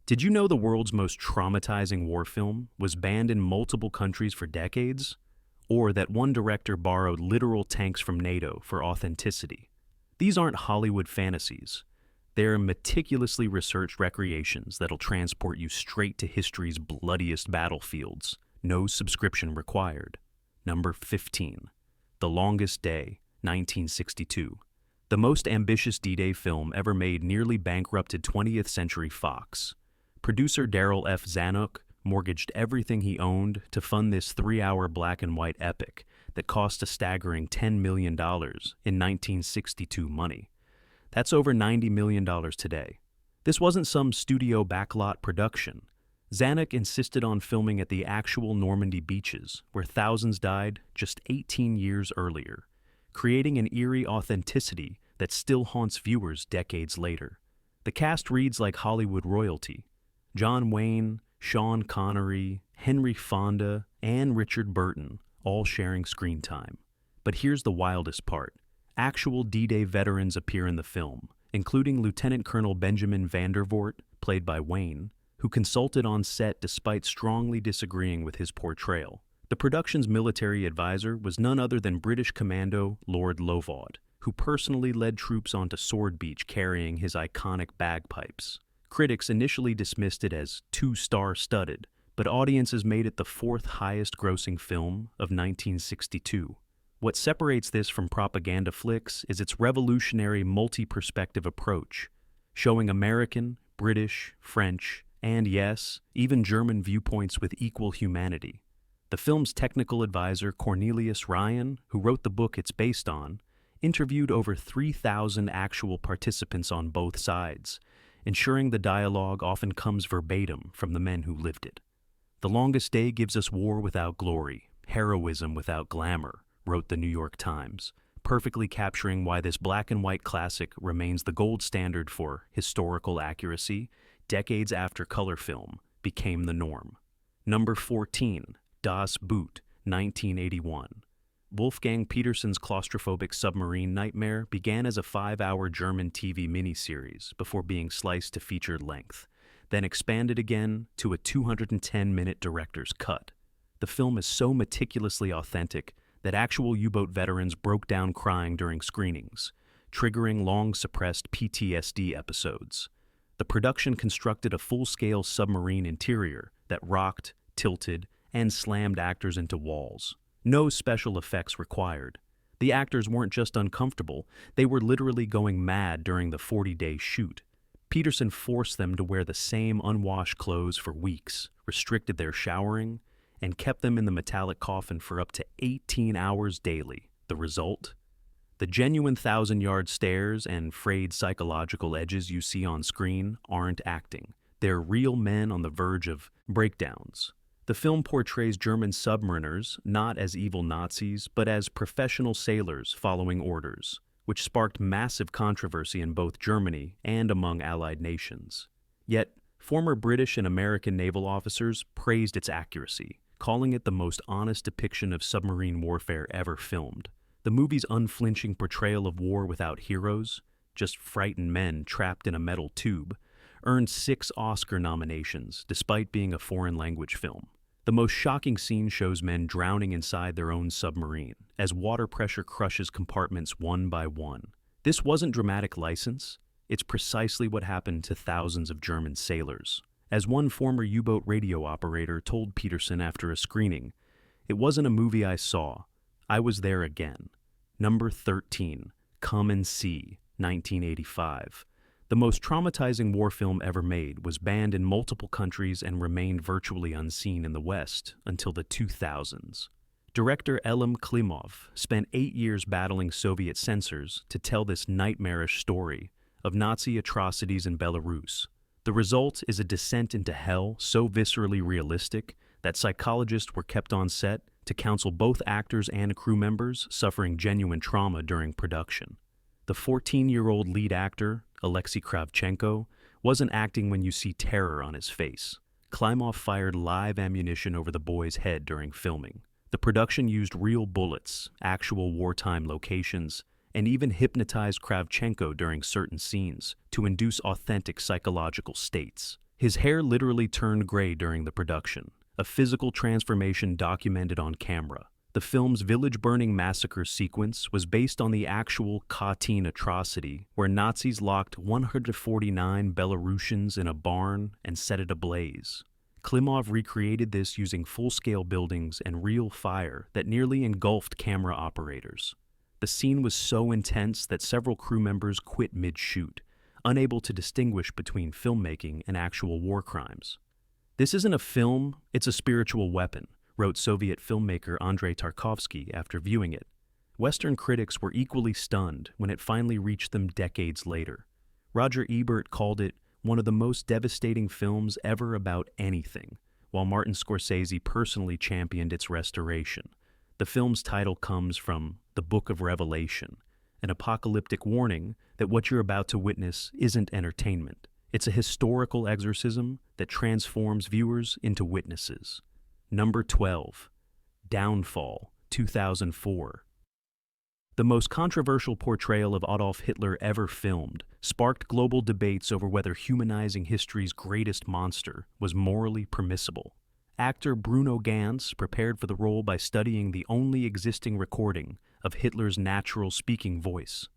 Did you know the world's most traumatizing war film was banned in multiple countries for decades? Or that one director borrowed literal tanks from NATO for authenticity? These aren't Hollywood fantasies. They're meticulously researched recreations that'll transport you straight to history's bloodiest battlefields. No subscription required. Number 15. The Longest Day, 1962. The most ambitious D-Day film ever made nearly bankrupted 20th Century Fox. Producer Daryl F. Zanuck mortgaged everything he owned to fund this 3-hour black-and-white epic that cost a staggering $10 million in 1962 money. That's over $90 million today. This wasn't some studio backlot production. Zanuck insisted on filming at the actual Normandy beaches, where thousands died just 18 years earlier, creating an eerie authenticity that still haunts viewers decades later. The cast reads like Hollywood royalty. John Wayne, Sean Connery, Henry Fonda, and Richard Burton all sharing screen time. But here's the wildest part. Actual D-Day veterans appear in the film, including Lieutenant Colonel Benjamin Vandervoort, played by Wayne, who consulted on set despite strongly disagreeing with his portrayal. The production's military advisor was none other than British Commando Lord Lovaud, who personally led troops onto Sword Beach carrying his iconic bagpipes. Critics initially dismissed it as too star-studded, but audiences made it the fourth highest-grossing film of 1962. What separates this from propaganda flicks is its revolutionary multi-perspective approach, showing American, British, French, and yes, even German viewpoints with equal humanity. The film's technical advisor, Cornelius Ryan, who wrote the book it's based on, interviewed over 3,000 actual participants on both sides, ensuring the dialogue often comes verbatim from the men who lived it. The Longest Day gives us war without glory, heroism without glamour, wrote the New York Times, perfectly capturing why this black-and-white classic remains the gold standard for historical accuracy decades after color film became the norm. Number 14. Das Boot, 1981. Wolfgang Petersen's claustrophobic submarine nightmare began as a 5-hour German TV miniseries before being sliced to feature length, then expanded again to a 210-minute director's cut. The film is so meticulously authentic that actual U-boat veterans broke down crying during screenings, triggering long-suppressed PTSD episodes. The production constructed a full-scale submarine interior that rocked, tilted, and slammed actors into walls. No special effects required. The actors weren't just uncomfortable, they were literally going mad during the 40-day shoot. Petersen forced them to wear the same unwashed clothes for weeks, restricted their showering, and kept them in the metallic coffin for up to 18 hours daily. The result? The genuine 1,000-yard stares and frayed psychological edges you see on screen aren't acting. They're real men on the verge of breakdowns. The film portrays German submariners not as evil Nazis, but as professional sailors following orders, which sparked massive controversy in both Germany and among Allied nations. Yet, former British and American naval officers praised its accuracy, calling it the most honest depiction of submarine warfare ever filmed. The movie's unflinching portrayal of war without heroes, just frightened men trapped in a metal tube, earned 6 Oscar nominations despite being a foreign-language film. The most shocking scene shows men drowning inside their own submarine, as water pressure crushes compartments one by one. This wasn't dramatic license, it's precisely what happened to thousands of German sailors. As one former U-boat radio operator told Petersen after a screening, "It wasn't a movie I saw, I was there again." Number 13. Come and See, 1985. The most traumatizing war film ever made was banned in multiple countries and remained virtually unseen in the West until the 2000s. Director Elim Klimov spent 8 years battling Soviet censors to tell this nightmarish story of Nazi atrocities in Belarus. The result is a descent into hell so viscerally realistic that psychologists were kept on set to counsel both actors and crew members suffering genuine trauma during production. The 14-year-old lead actor, Alexei Kravchenko, wasn't acting when you see terror on his face. Klimov fired live ammunition over the boy's head during filming. The production used real bullets, actual wartime locations, and even hypnotized Kravchenko during certain scenes to induce authentic psychological states. His hair literally turned gray during the production, a physical transformation documented on camera. The film's village-burning massacre sequence was based on the actual Katyn atrocity, where Nazis locked 149 Belarusians in a barn and set it ablaze. Klimov recreated this using full-scale buildings and real fire that nearly engulfed camera operators. The scene was so intense that several crew members quit mid-shoot, unable to distinguish between filmmaking and actual war crimes. "This isn't a film, it's a spiritual weapon," wrote Soviet filmmaker Andrei Tarkovsky after viewing it. Western critics were equally stunned when it finally reached them decades later. Roger Ebert called it one of the most devastating films ever about anything, while Martin Scorsese personally championed its restoration. The film's title comes from the Book of Revelation, an apocalyptic warning that what you're about to witness isn't entertainment. It's a historical exorcism that transforms viewers into witnesses. Number 12. Downfall, 2004. The most controversial portrayal of Adolf Hitler ever filmed sparked global debates over whether humanizing history's greatest monster was morally permissible. Actor Bruno Ganz prepared for the role by studying the only existing recording of Hitler's natural speaking voice,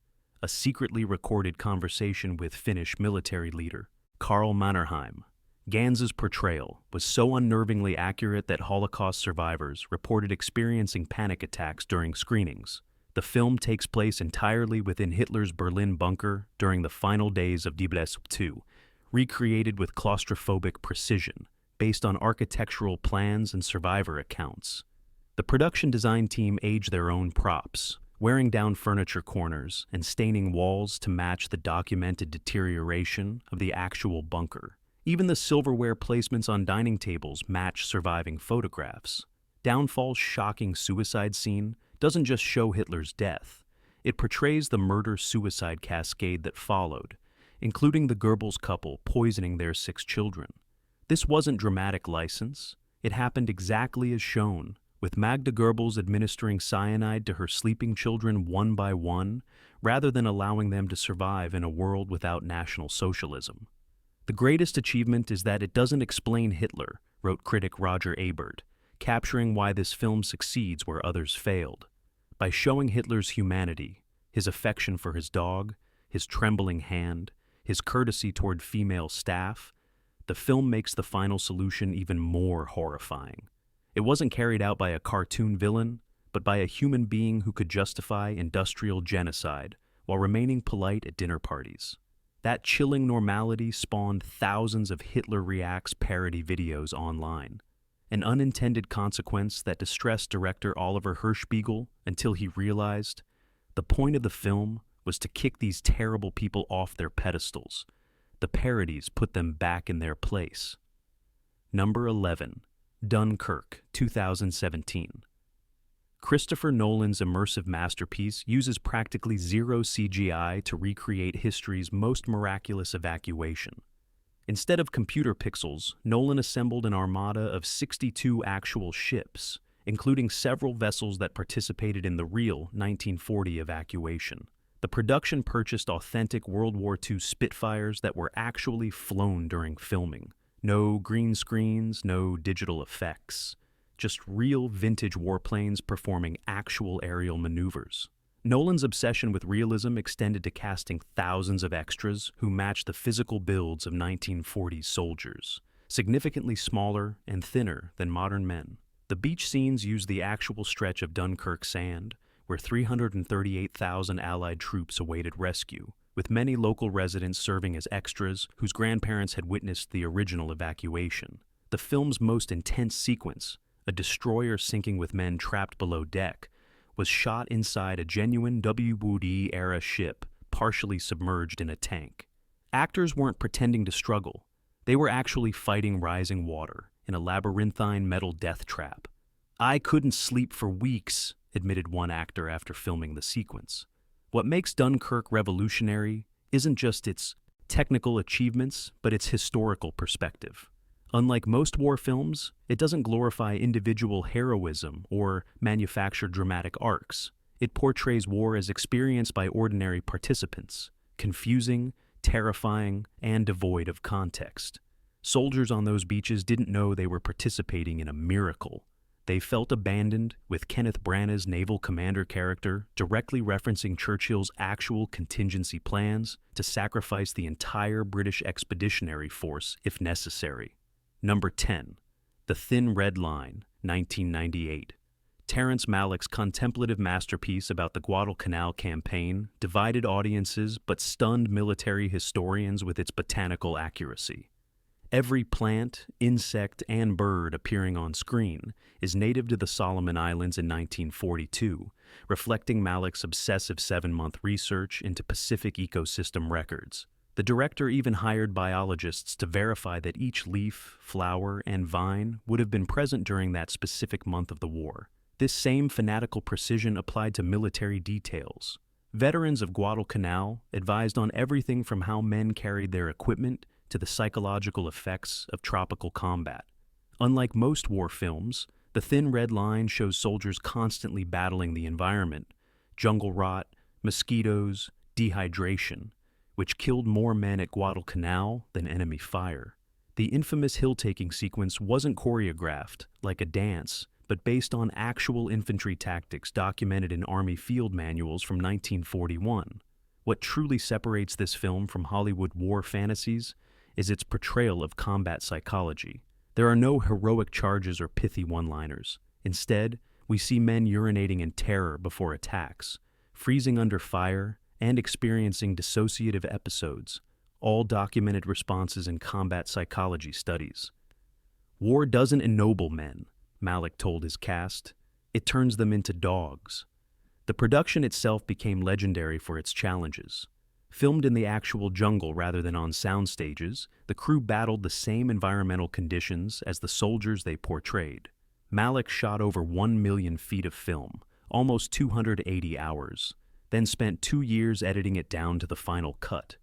a secretly recorded conversation with Finnish military leader Karl Mannerheim. Ganz's portrayal was so unnervingly accurate that Holocaust survivors reported experiencing panic attacks during screenings. The film takes place entirely within Hitler's Berlin bunker during the final days of Die Blessed 2, recreated with claustrophobic precision, based on architectural plans and survivor accounts. The production design team aged their own props, wearing down furniture corners and staining walls to match the documented deterioration of the actual bunker. Even the silverware placements on dining tables match surviving photographs. Downfall's shocking suicide scene doesn't just show Hitler's death, it portrays the murder-suicide cascade that followed, including the Goebbels couple poisoning their 6 children. This wasn't dramatic license, it happened exactly as shown, with Magda Goebbels administering cyanide to her sleeping children one by one, rather than allowing them to survive in a world without National Socialism. The greatest achievement is that it doesn't explain Hitler, wrote critic Roger Ebert, capturing why this film succeeds where others failed. By showing Hitler's humanity, his affection for his dog, his trembling hand, his courtesy toward female staff, the film makes the final solution even more horrifying. It wasn't carried out by a cartoon villain, but by a human being who could justify industrial genocide while remaining polite at dinner parties. That chilling normality spawned thousands of Hitler Reacts parody videos online, an unintended consequence that distressed director Oliver Hirschbiegel until he realized the point of the film was to kick these terrible people off their pedestals. The parodies put them back in their place. Number 11. Dunkirk, 2017. Christopher Nolan's immersive masterpiece uses practically zero CGI to recreate history's most miraculous evacuation. Instead of computer pixels, Nolan assembled an armada of 62 actual ships, including several vessels that participated in the real 1940 evacuation. The production purchased authentic World War II Spitfires that were actually flown during filming. No green screens, no digital effects. Just real vintage warplanes performing actual aerial maneuvers. Nolan's obsession with realism extended to casting thousands of extras who matched the physical builds of 1940s soldiers, significantly smaller and thinner than modern men. The beach scenes used the actual stretch of Dunkirk sand, where 338,000 Allied troops awaited rescue, with many local residents serving as extras whose grandparents had witnessed the original evacuation. The film's most intense sequence, a destroyer sinking with men trapped below deck, was shot inside a genuine WWD-era ship partially submerged in a tank. Actors weren't pretending to struggle. They were actually fighting rising water in a labyrinthine metal death trap. "I couldn't sleep for weeks," admitted one actor after filming the sequence. What makes Dunkirk revolutionary isn't just its technical achievements, but its historical perspective. Unlike most war films, it doesn't glorify individual heroism or manufacture dramatic arcs. It portrays war as experienced by ordinary participants, confusing, terrifying, and devoid of context. Soldiers on those beaches didn't know they were participating in a miracle. They felt abandoned, with Kenneth Branagh's naval commander character directly referencing Churchill's actual contingency plans to sacrifice the entire British expeditionary force if necessary. Number 10. The Thin Red Line, 1998. Terrence Malick's contemplative masterpiece about the Guadalcanal campaign divided audiences but stunned military historians with its botanical accuracy. Every plant, insect, and bird appearing on screen is native to the Solomon Islands in 1942, reflecting Malick's obsessive 7-month research into Pacific ecosystem records. The director even hired biologists to verify that each leaf, flower, and vine would have been present during that specific month of the war. This same fanatical precision applied to military details. Veterans of Guadalcanal advised on everything from how men carried their equipment to the psychological effects of tropical combat. Unlike most war films, The Thin Red Line shows soldiers constantly battling the environment, jungle rot, mosquitoes, dehydration, which killed more men at Guadalcanal than enemy fire. The infamous hill-taking sequence wasn't choreographed, like a dance, but based on actual infantry tactics documented in Army field manuals from 1941. What truly separates this film from Hollywood war fantasies is its portrayal of combat psychology. There are no heroic charges or pithy one-liners. Instead, we see men urinating in terror before attacks, freezing under fire, and experiencing dissociative episodes, all documented responses in combat psychology studies. War doesn't ennoble men, Malick told his cast. It turns them into dogs. The production itself became legendary for its challenges. Filmed in the actual jungle rather than on sound stages, the crew battled the same environmental conditions as the soldiers they portrayed. Malick shot over 1 million feet of film, almost 280 hours, then spent 2 years editing it down to the final cut.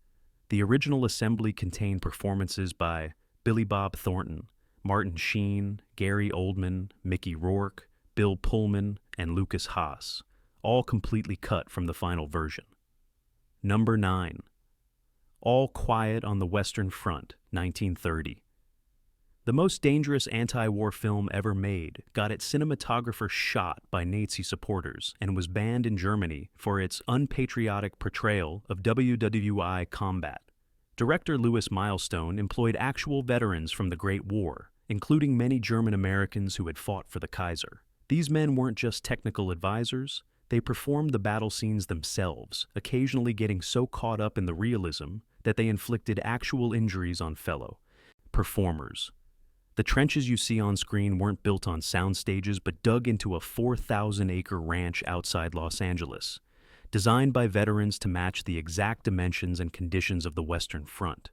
The original assembly contained performances by Billy Bob Thornton, Martin Sheen, Gary Oldman, Mickey Rourke, Bill Pullman, and Lucas Haas, all completely cut from the final version. Number 9. All Quiet on the Western Front, 1930. The most dangerous anti-war film ever made got its cinematographer shot by Nazi supporters and was banned in Germany for its unpatriotic portrayal of WWI combat. Director Louis Milestone employed actual veterans from the Great War, including many German Americans who had fought for the Kaiser. These men weren't just technical advisors, they performed the battle scenes themselves, occasionally getting so caught up in the realism that they inflicted actual injuries on fellow performers. The trenches you see on screen weren't built on sound stages but dug into a 4,000-acre ranch outside Los Angeles, designed by veterans to match the exact dimensions and conditions of the Western Front.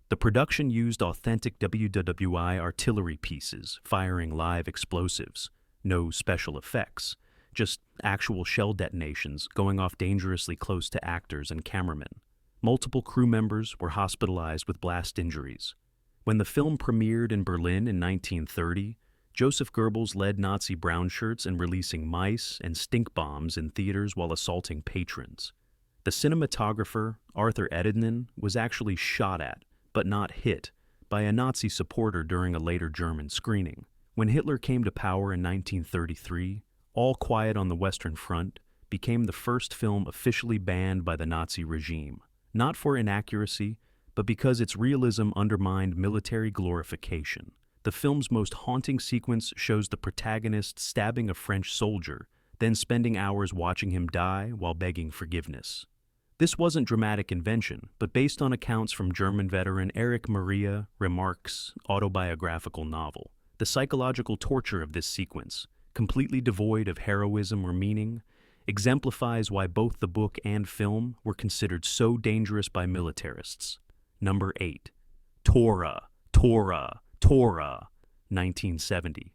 The production used authentic WWI artillery pieces, firing live explosives, no special effects, just actual shell detonations going off dangerously close to actors and cameramen. Multiple crew members were hospitalized with blast injuries. When the film premiered in Berlin in 1930, Joseph Goebbels led Nazi brown shirts in releasing mice and stink bombs in theaters while assaulting patrons. The cinematographer, Arthur Edidin, was actually shot at, but not hit, by a Nazi supporter during a later German screening. When Hitler came to power in 1933, All Quiet on the Western Front became the first film officially banned by the Nazi regime, not for inaccuracy, but because its realism undermined military glorification. The film's most haunting sequence shows the protagonist stabbing a French soldier, then spending hours watching him die while begging forgiveness. This wasn't dramatic invention, but based on accounts from German veteran Erich Maria Remarque's autobiographical novel. The psychological torture of this sequence, completely devoid of heroism or meaning, exemplifies why both the book and film were considered so dangerous by militarists. Number 8. Tora, 1970.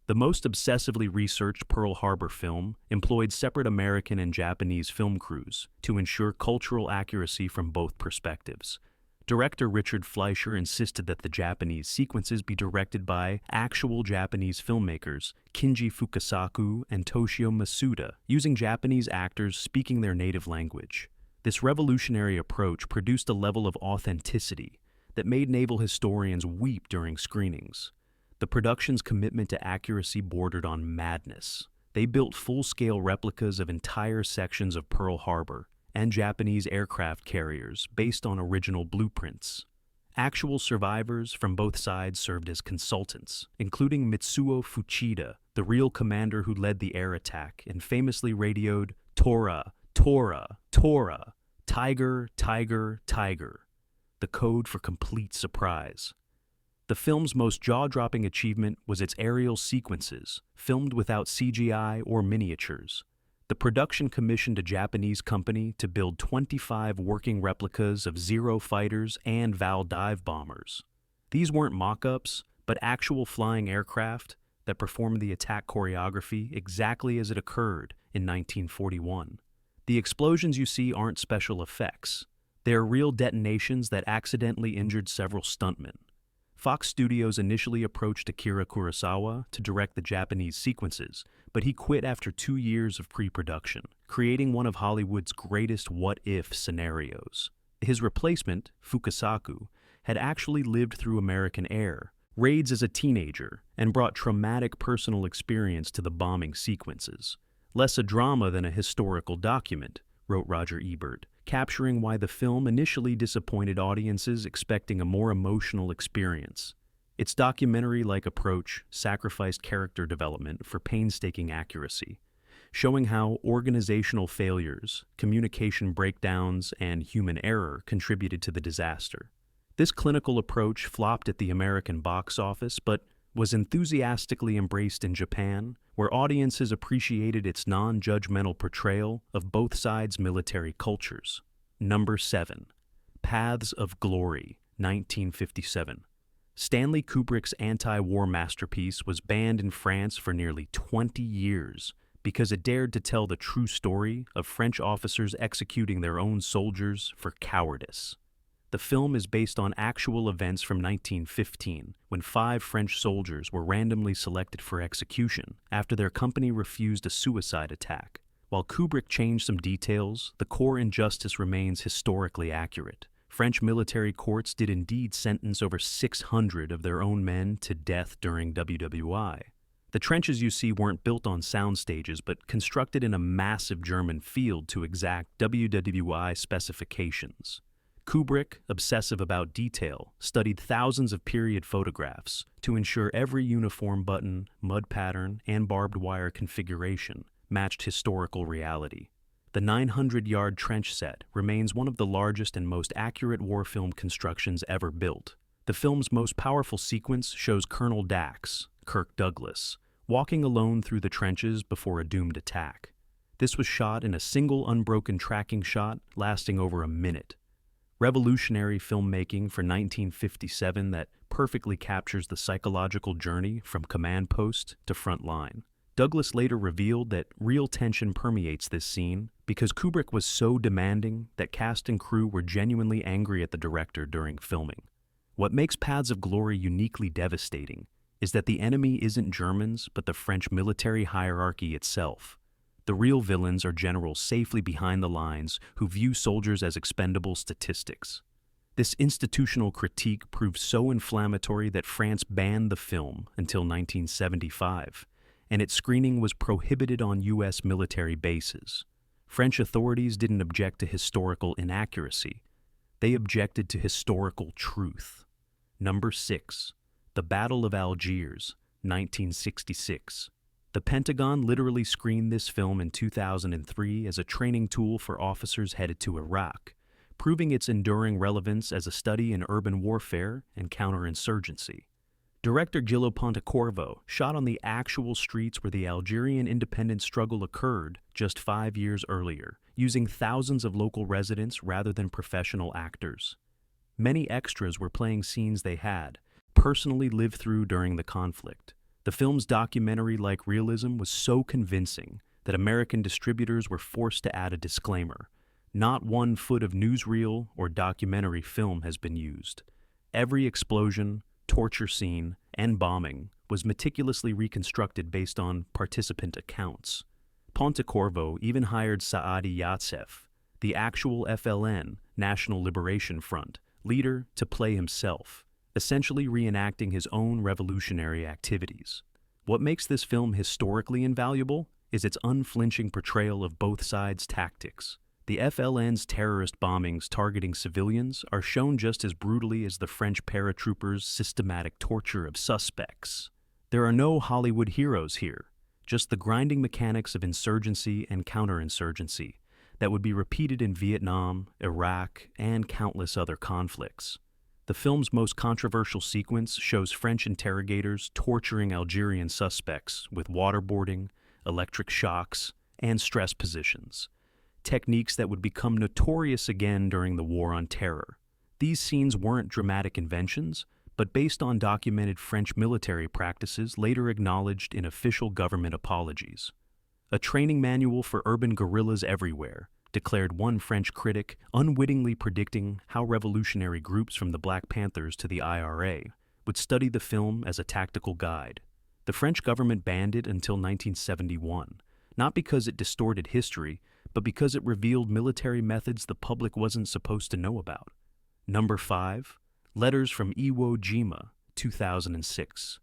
The most obsessively researched Pearl Harbor film employed separate American and Japanese film crews to ensure cultural accuracy from both perspectives. Director Richard Fleischer insisted that the Japanese sequences be directed by actual Japanese filmmakers Kinji Fukasaku and Toshio Masuda, using Japanese actors speaking their native language. This revolutionary approach produced a level of authenticity that made naval historians weep during screenings. The production's commitment to accuracy bordered on madness. They built full-scale replicas of entire sections of Pearl Harbor and Japanese aircraft carriers based on original blueprints. Actual survivors from both sides served as consultants, including Mitsuo Fuchida, the real commander who led the air attack and famously radioed, "Tora, Tora, Tora, Tiger, Tiger, Tiger," the code for complete surprise. The film's most jaw-dropping achievement was its aerial sequences, filmed without CGI or miniatures. The production commissioned a Japanese company to build 25 working replicas of Zero fighters and Val dive bombers. These weren't mock-ups, but actual flying aircraft that performed the attack choreography exactly as it occurred in 1941. The explosions you see aren't special effects. They're real detonations that accidentally injured several stuntmen. Fox Studios initially approached Akira Kurosawa to direct the Japanese sequences, but he quit after 2 years of pre-production, creating one of Hollywood's greatest what-if scenarios. His replacement, Fukasaku, had actually lived through American air raids as a teenager and brought traumatic personal experience to the bombing sequences. Less a drama than a historical document, wrote Roger Ebert, capturing why the film initially disappointed audiences expecting a more emotional experience. Its documentary-like approach sacrificed character development for painstaking accuracy, showing how organizational failures, communication breakdowns, and human error contributed to the disaster. This clinical approach flopped at the American box office, but was enthusiastically embraced in Japan, where audiences appreciated its non-judgmental portrayal of both sides' military cultures. Number 7. Paths of Glory, 1957. Stanley Kubrick's anti-war masterpiece was banned in France for nearly 20 years because it dared to tell the true story of French officers executing their own soldiers for cowardice. The film is based on actual events from 1915, when 5 French soldiers were randomly selected for execution after their company refused a suicide attack. While Kubrick changed some details, the core injustice remains historically accurate. French military courts did indeed sentence over 600 of their own men to death during WWI. The trenches you see weren't built on sound stages, but constructed in a massive German field to exact WWI specifications. Kubrick, obsessive about detail, studied thousands of period photographs to ensure every uniform button, mud pattern, and barbed wire configuration matched historical reality. The 900-yard trench set remains one of the largest and most accurate war film constructions ever built. The film's most powerful sequence shows Colonel Dax, Kirk Douglas, walking alone through the trenches before a doomed attack. This was shot in a single unbroken tracking shot lasting over a minute. Revolutionary filmmaking for 1957 that perfectly captures the psychological journey from command post to front line. Douglas later revealed that real tension permeates this scene because Kubrick was so demanding that cast and crew were genuinely angry at the director during filming. What makes Paths of Glory uniquely devastating is that the enemy isn't Germans but the French military hierarchy itself. The real villains are generals safely behind the lines who view soldiers as expendable statistics. This institutional critique proved so inflammatory that France banned the film until 1975, and its screening was prohibited on U.S. military bases. French authorities didn't object to historical inaccuracy. They objected to historical truth. Number 6. The Battle of Algiers, 1966. The Pentagon literally screened this film in 2003 as a training tool for officers headed to Iraq, proving its enduring relevance as a study in urban warfare and counterinsurgency. Director Gillo Pontecorvo shot on the actual streets where the Algerian independence struggle occurred just 5 years earlier, using thousands of local residents rather than professional actors. Many extras were playing scenes they had personally lived through during the conflict. The film's documentary-like realism was so convincing that American distributors were forced to add a disclaimer. Not 1 foot of newsreel or documentary film has been used. Every explosion, torture scene, and bombing was meticulously reconstructed based on participant accounts. Pontecorvo even hired Saadi Yatsef, the actual FLN, National Liberation Front, leader to play himself, essentially reenacting his own revolutionary activities. What makes this film historically invaluable is its unflinching portrayal of both sides' tactics. The FLN's terrorist bombings targeting civilians are shown just as brutally as the French paratroopers' systematic torture of suspects. There are no Hollywood heroes here, just the grinding mechanics of insurgency and counterinsurgency that would be repeated in Vietnam, Iraq, and countless other conflicts. The film's most controversial sequence shows French interrogators torturing Algerian suspects with waterboarding, electric shocks, and stress positions, techniques that would become notorious again during the War on Terror. These scenes weren't dramatic inventions, but based on documented French military practices later acknowledged in official government apologies. A training manual for urban guerrillas everywhere, declared one French critic, unwittingly predicting how revolutionary groups from the Black Panthers to the IRA would study the film as a tactical guide. The French government banned it until 1971, not because it distorted history, but because it revealed military methods the public wasn't supposed to know about. Number 5. Letters from Iwo Jima, 2006.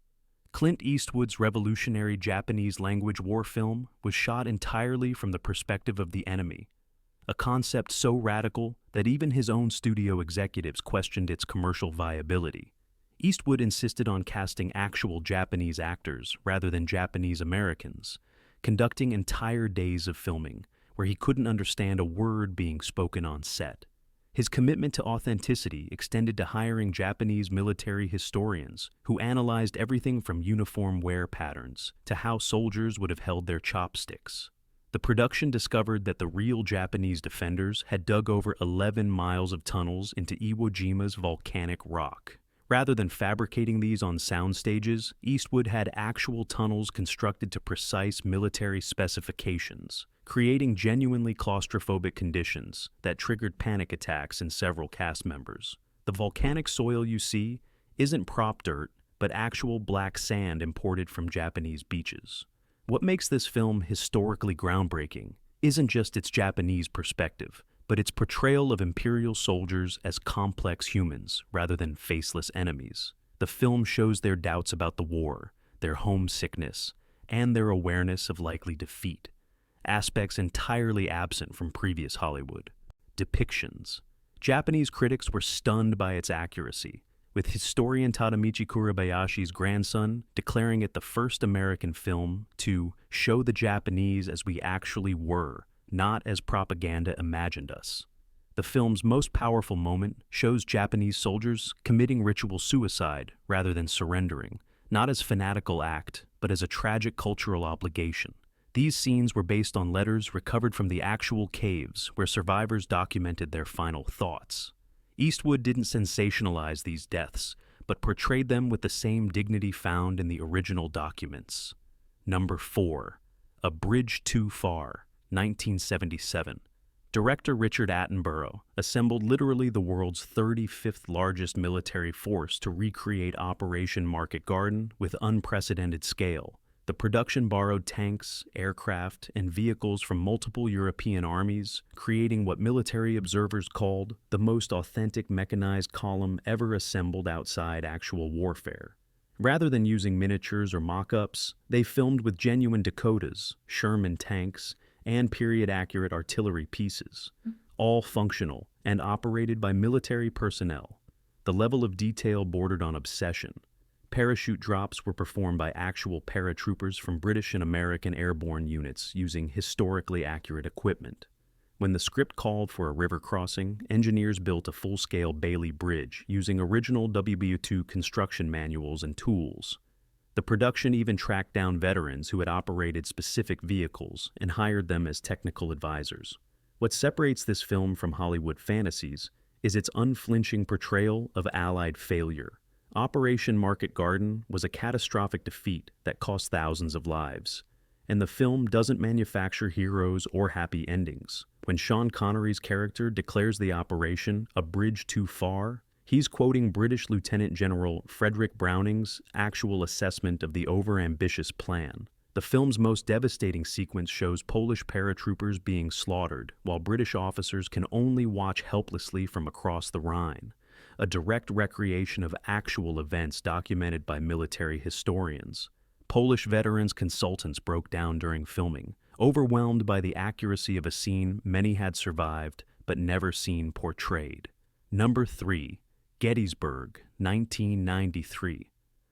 Clint Eastwood's revolutionary Japanese language war film was shot entirely from the perspective of the enemy, a concept so radical that even his own studio executives questioned its commercial viability. Eastwood insisted on casting actual Japanese actors rather than Japanese Americans, conducting entire days of filming where he couldn't understand a word being spoken on set. His commitment to authenticity extended to hiring Japanese military historians who analyzed everything from uniform wear patterns to how soldiers would have held their chopsticks. The production discovered that the real Japanese defenders had dug over 11 miles of tunnels into Iwo Jima's volcanic rock. Rather than fabricating these on sound stages, Eastwood had actual tunnels constructed to precise military specifications, creating genuinely claustrophobic conditions that triggered panic attacks in several cast members. The volcanic soil you see isn't prop dirt, but actual black sand imported from Japanese beaches. What makes this film historically groundbreaking isn't just its Japanese perspective, but its portrayal of imperial soldiers as complex humans rather than faceless enemies. The film shows their doubts about the war, their homesickness, and their awareness of likely defeat, aspects entirely absent from previous Hollywood. Depictions. Japanese critics were stunned by its accuracy, with historian Tadamichi Kurabayashi's grandson declaring it the first American film to show the Japanese as we actually were, not as propaganda imagined us. The film's most powerful moment shows Japanese soldiers committing ritual suicide rather than surrendering, not as a fanatical act, but as a tragic cultural obligation. These scenes were based on letters recovered from the actual caves where survivors documented their final thoughts. Eastwood didn't sensationalize these deaths, but portrayed them with the same dignity found in the original documents. Number 4. A Bridge Too Far, 1977. Director Richard Attenborough assembled literally the world's 35th largest military force to recreate Operation Market Garden with unprecedented scale. The production borrowed tanks, aircraft, and vehicles from multiple European armies, creating what military observers called the most authentic mechanized column ever assembled outside actual warfare. Rather than using miniatures or mock-ups, they filmed with genuine Dakotas, Sherman tanks, and period-accurate artillery pieces, all functional and operated by military personnel. The level of detail bordered on obsession. Parachute drops were performed by actual paratroopers from British and American airborne units using historically accurate equipment. When the script called for a river crossing, engineers built a full-scale Bailey Bridge using original WW2 construction manuals and tools. The production even tracked down veterans who had operated specific vehicles and hired them as technical advisors. What separates this film from Hollywood fantasies is its unflinching portrayal of Allied failure. Operation Market Garden was a catastrophic defeat that cost thousands of lives, and the film doesn't manufacture heroes or happy endings. When Sean Connery's character declares the operation a bridge too far, he's quoting British Lieutenant General Frederick Browning's actual assessment of the overambitious plan. The film's most devastating sequence shows Polish paratroopers being slaughtered, while British officers can only watch helplessly from across the Rhine, a direct recreation of actual events documented by military historians. Polish veterans consultants broke down during filming, overwhelmed by the accuracy of a scene many had survived but never seen portrayed. Number 3. Gettysburg, 1993.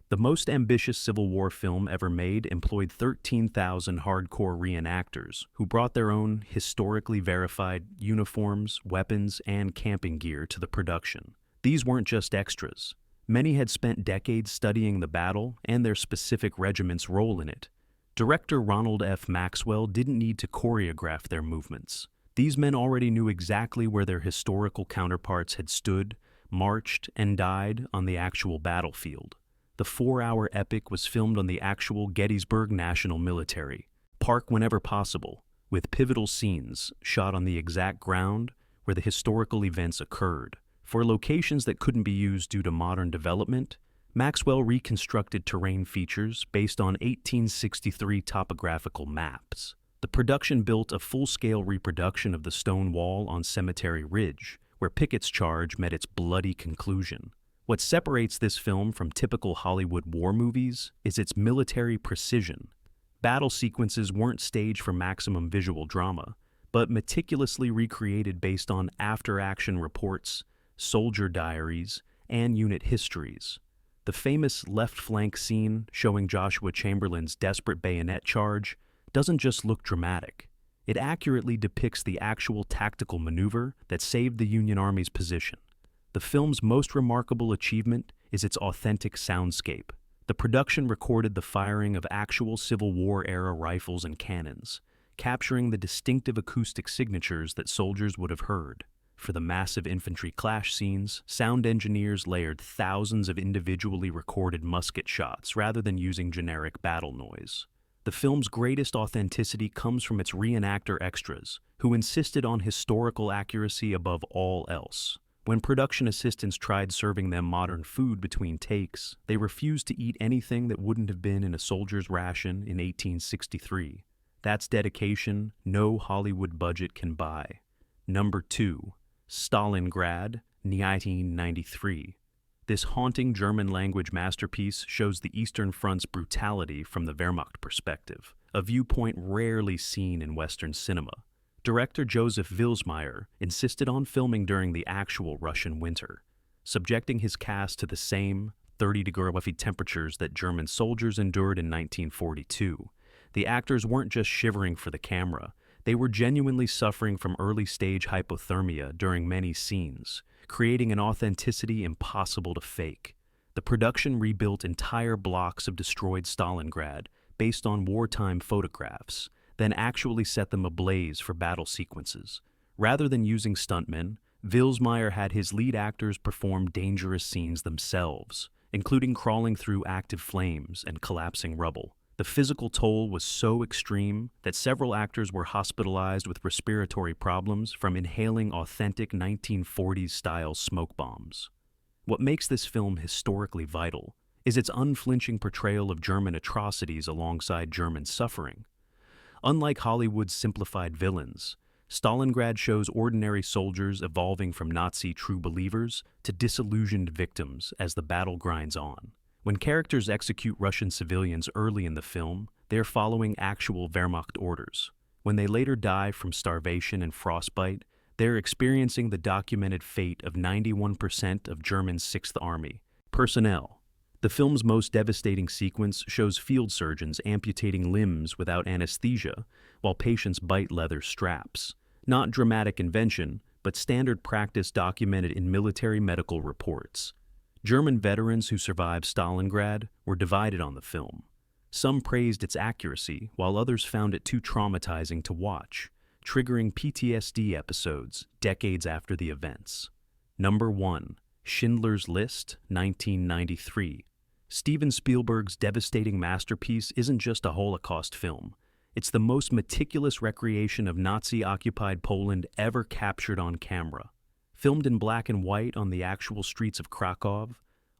The most ambitious Civil War film ever made employed 13,000 hardcore reenactors who brought their own historically verified uniforms, weapons, and camping gear to the production. These weren't just extras. Many had spent decades studying the battle and their specific regiment's role in it. Director Ronald F. Maxwell didn't need to choreograph their movements. These men already knew exactly where their historical counterparts had stood, marched, and died on the actual battlefield. The 4-hour epic was filmed on the actual Gettysburg National Military Park whenever possible, with pivotal scenes shot on the exact ground where the historical events occurred. For locations that couldn't be used due to modern development, Maxwell reconstructed terrain features based on 1863 topographical maps. The production built a full-scale reproduction of the stone wall on Cemetery Ridge, where Pickett's charge met its bloody conclusion. What separates this film from typical Hollywood war movies is its military precision. Battle sequences weren't staged for maximum visual drama, but meticulously recreated based on after-action reports, soldier diaries, and unit histories. The famous left flank scene showing Joshua Chamberlain's desperate bayonet charge doesn't just look dramatic. It accurately depicts the actual tactical maneuver that saved the Union Army's position. The film's most remarkable achievement is its authentic soundscape. The production recorded the firing of actual Civil War-era rifles and cannons, capturing the distinctive acoustic signatures that soldiers would have heard. For the massive infantry clash scenes, sound engineers layered thousands of individually recorded musket shots rather than using generic battle noise. The film's greatest authenticity comes from its reenactor extras, who insisted on historical accuracy above all else. When production assistants tried serving them modern food between takes, they refused to eat anything that wouldn't have been in a soldier's ration in 1863. That's dedication no Hollywood budget can buy. Number 2. Stalingrad, 1993. This haunting German-language masterpiece shows the Eastern Front's brutality from the Wehrmacht perspective, a viewpoint rarely seen in Western cinema. Director Joseph Vilsmeier insisted on filming during the actual Russian winter, subjecting his cast to the same 30-degree temperatures that German soldiers endured in 1942. The actors weren't just shivering for the camera, they were genuinely suffering from early-stage hypothermia during many scenes, creating an authenticity impossible to fake. The production rebuilt entire blocks of destroyed Stalingrad based on wartime photographs, then actually set them ablaze for battle sequences. Rather than using stuntmen, Vilsmeier had his lead actors perform dangerous scenes themselves, including crawling through active flames and collapsing rubble. The physical toll was so extreme that several actors were hospitalized with respiratory problems from inhaling authentic 1940s-style smoke bombs. What makes this film historically vital is its unflinching portrayal of German atrocities alongside German suffering. Unlike Hollywood's simplified villains, Stalingrad shows ordinary soldiers evolving from Nazi true believers to disillusioned victims as the battle grinds on. When characters execute Russian civilians early in the film, they're following actual Wehrmacht orders. When they later die from starvation and frostbite, they're experiencing the documented fate of 91% of Germany's 6th Army personnel. The film's most devastating sequence shows field surgeons amputating limbs without anesthesia while patients bite leather straps. Not dramatic invention, but standard practice documented in military medical reports. German veterans who survived Stalingrad were divided on the film. Some praised its accuracy, while others found it too traumatizing to watch, triggering PTSD episodes decades after the events. Number 1. Schindler's List, 1993. Steven Spielberg's devastating masterpiece isn't just a Holocaust film. It's the most meticulous recreation of Nazi-occupied Poland ever captured on camera. Filmed in black and white on the actual streets of Krakow,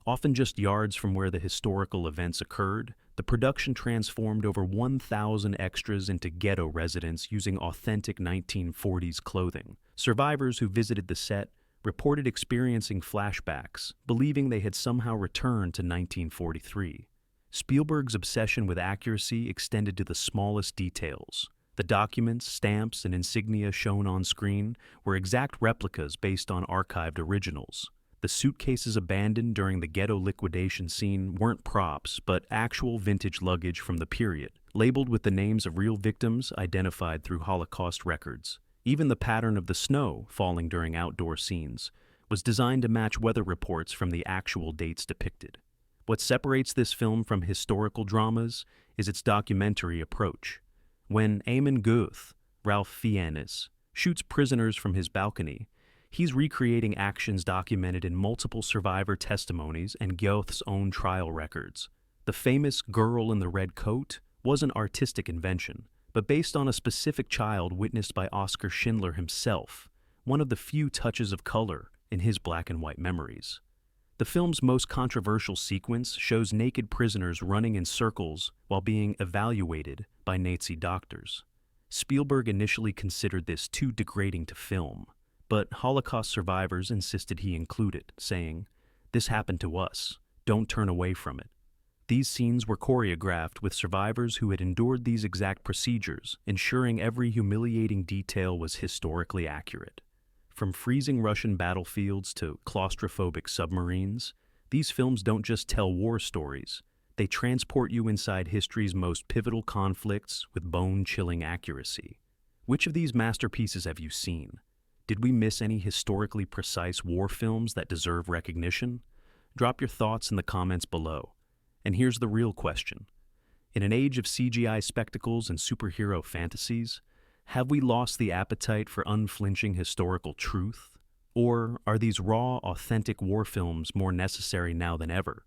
often just yards from where the historical events occurred, the production transformed over 1,000 extras into ghetto residents using authentic 1940s clothing. Survivors who visited the set reported experiencing flashbacks, believing they had somehow returned to 1943. Spielberg's obsession with accuracy extended to the smallest details. The documents, stamps, and insignia shown on screen were exact replicas based on archived originals. The suitcases abandoned during the ghetto liquidation scene weren't props, but actual vintage luggage from the period, labeled with the names of real victims identified through Holocaust records. Even the pattern of the snow falling during outdoor scenes was designed to match weather reports from the actual dates depicted. What separates this film from historical dramas is its documentary approach. When Eamon Guth, Ralph Fiennes, shoots prisoners from his balcony, he's recreating actions documented in multiple survivor testimonies and Guth's own trial records. The famous girl in the red coat was an artistic invention, but based on a specific child witnessed by Oskar Schindler himself, one of the few touches of color in his black and white memories. The film's most controversial sequence shows naked prisoners running in circles while being evaluated by Nazi doctors. Spielberg initially considered this too degrading to film, but Holocaust survivors insisted he include it, saying, "This happened to us. Don't turn away from it." These scenes were choreographed with survivors who had endured these exact procedures, ensuring every humiliating detail was historically accurate. From freezing Russian battlefields to claustrophobic submarines, these films don't just tell war stories, they transport you inside history's most pivotal conflicts with bone-chilling accuracy. Which of these masterpieces have you seen? Did we miss any historically precise war films that deserve recognition? Drop your thoughts in the comments below. And here's the real question. In an age of CGI spectacles and superhero fantasies, have we lost the appetite for unflinching historical truth? Or are these raw, authentic war films more necessary now than ever?